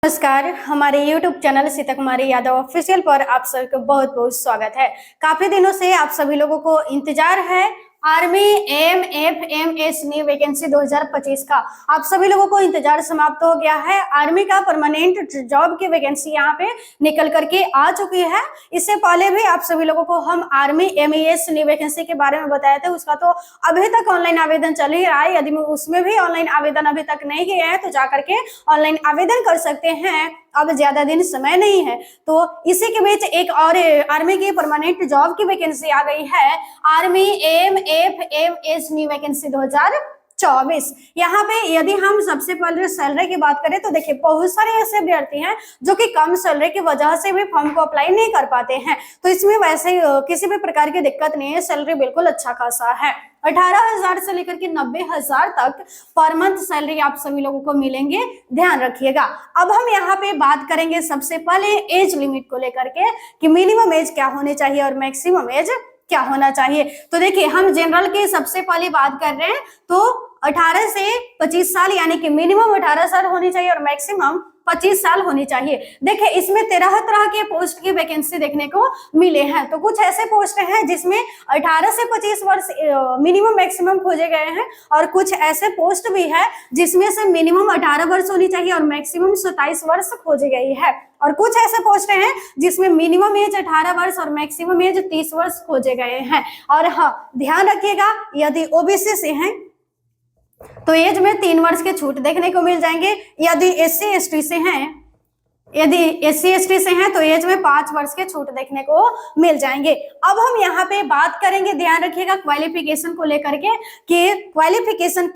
नमस्कार, हमारे YouTube channel Sita कुमारी Yadav official पर आप सबका बहुत बहुत स्वागत है। काफी दिनों से आप सभी लोगों को इंतजार है आर्मी AMF-MS न्यू वैकेंसी 2025 का। आप सभी लोगों को इंतजार समाप्त हो गया है। आर्मी का परमानेंट जॉब की वैकेंसी यहाँ पे निकल करके आ चुकी है। इससे पहले भी आप सभी लोगों को हम आर्मी MES न्यू वैकेंसी के बारे में बताए थे। उसका तो अभी तक ऑनलाइन आवेदन चल ही रहा है। यदि उसमें भी ऑनलाइन आवेदन अभी तक नहीं किए हैं तो जाकर के ऑनलाइन आवेदन कर सकते हैं। अब ज्यादा दिन समय नहीं है। तो इसी के बीच एक और आर्मी की परमानेंट जॉब की वैकेंसी आ गई है, आर्मी AMF-MS न्यू वैकेंसी 2024। यहाँ पे यदि हम सबसे पहले सैलरी की बात करें तो देखिए बहुत सारे ऐसे अभ्यर्थी हैं जो कि कम सैलरी की वजह से भी फॉर्म को अप्लाई नहीं कर पाते हैं। तो इसमें वैसे किसी भी प्रकार की दिक्कत नहीं है, सैलरी बिल्कुल अच्छा खासा है। 18,000 से लेकर के 90,000 तक पर मंथ सैलरी आप सभी लोगों को मिलेंगे, ध्यान रखिएगा। अब हम यहाँ पे बात करेंगे सबसे पहले एज लिमिट को लेकर के कि मिनिमम एज क्या होनी चाहिए और मैक्सिमम एज क्या होना चाहिए। तो देखिए हम जनरल की सबसे पहले बात कर रहे हैं तो 18 से 25 साल यानी कि मिनिमम 18 साल होनी चाहिए और मैक्सिमम 25 साल होनी चाहिए। देखिए इसमें 13 तरह के पोस्ट की वैकेंसी देखने को मिले हैं। तो कुछ ऐसे पोस्ट हैं जिसमें 18 से 25 वर्ष मिनिमम मैक्सिमम खोजे गए हैं और कुछ ऐसे पोस्ट भी है जिसमें से मिनिमम 18 वर्ष होनी चाहिए और मैक्सिमम 27 वर्ष खोजी गई है। और कुछ ऐसे पोस्ट हैं जिसमें मिनिमम एज 18 वर्ष और मैक्सिमम एज 30 वर्ष खोजे गए हैं। और हाँ ध्यान रखिएगा, यदि OBC से हैं तो एज में 3 वर्ष के छूट देखने को मिल जाएंगे। यदि SC/ST से हैं तो एज में 5 वर्ष के छूट देखने को मिल जाएंगे। अब हम यहाँ पे बात करेंगे, ध्यान रखिएगा क्वालिफिकेशन को लेकर के कि क्वालिफिकेशन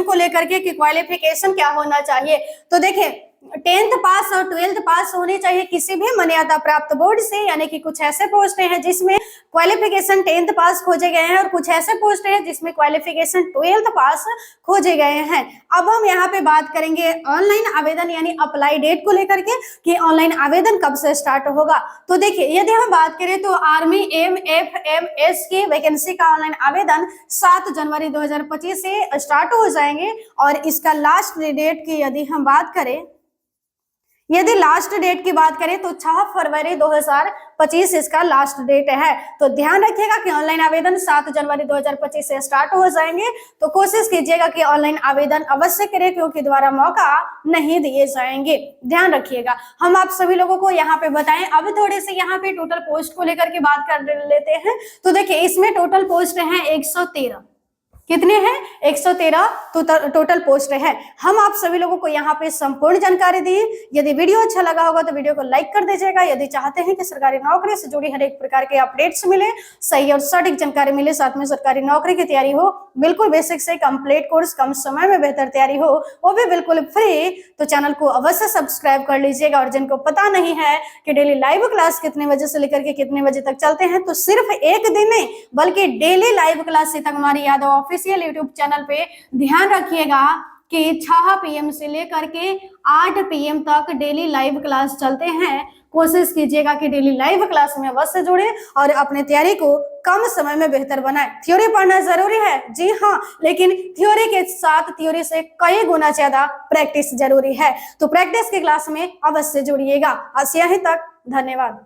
को लेकर के कि क्वालिफिकेशन क्या होना चाहिए। तो देखिए 10th पास और 12th पास होनी चाहिए किसी भी मान्यता प्राप्त बोर्ड से, यानी कि कुछ ऐसे पोस्ट हैं जिसमें क्वालिफिकेशन 10th पास खोजे गए हैं और कुछ ऐसे पोस्ट हैं जिसमें क्वालिफिकेशन 12th पास खोजे गए हैं। अब हम यहाँ पे बात करेंगे ऑनलाइन आवेदन यानी अप्लाई डेट को लेकर के कि ऑनलाइन आवेदन कब से स्टार्ट होगा। तो देखिए यदि हम बात करें तो आर्मी AMF-MS की वैकेंसी का ऑनलाइन आवेदन 7 जनवरी 2025 से स्टार्ट हो जाएंगे और इसका लास्ट डेट की यदि हम बात करें, यदि लास्ट डेट की बात करें तो 6 फरवरी 2025 इसका लास्ट डेट है। तो ध्यान रखिएगा कि ऑनलाइन आवेदन 7 जनवरी 2025 से स्टार्ट हो जाएंगे। तो कोशिश कीजिएगा कि ऑनलाइन आवेदन अवश्य करें क्योंकि दोबारा मौका नहीं दिए जाएंगे, ध्यान रखिएगा। हम आप सभी लोगों को यहाँ पे बताएं, अब थोड़े से यहाँ पे टोटल पोस्ट को लेकर के बात कर लेते हैं। तो देखिए इसमें टोटल पोस्ट है 113। कितने हैं? 113 टोटल पोस्ट है। हम आप सभी लोगों को यहाँ पे संपूर्ण जानकारी दी। यदि वीडियो अच्छा लगा होगा तो वीडियो को लाइक कर दीजिएगा। यदि चाहते हैं कि सरकारी नौकरी से जुड़ी हर एक प्रकार के अपडेट्स मिले, सही और सटीक जानकारी मिले, साथ में सरकारी नौकरी की तैयारी हो, बिल्कुल बेसिक से कंप्लीट कोर्स, कम समय में बेहतर तैयारी हो, वो भी बिल्कुल फ्री, तो चैनल को अवश्य सब्सक्राइब कर लीजिएगा। और जिनको पता नहीं है कि डेली लाइव क्लास कितने बजे से लेकर के कितने बजे तक चलते हैं, तो सिर्फ एक दिन नहीं बल्कि डेली लाइव क्लास सीता कुमारी यादव ऑफिशियल यूट्यूब चैनल पे ध्यान रखिएगा कि 6 PM से लेकर के 8 PM तक डेली लाइव क्लास चलते हैं। कोशिश कीजिएगा कि डेली लाइव क्लास में अवश्य जुड़े और अपने तैयारी को कम समय में बेहतर बनाए। थ्योरी पढ़ना जरूरी है, जी हाँ, लेकिन थ्योरी के साथ थ्योरी से कई गुना ज्यादा प्रैक्टिस जरूरी है। तो प्रैक्टिस की क्लास में अवश्य जुड़िएगा। आज यहीं तक, धन्यवाद।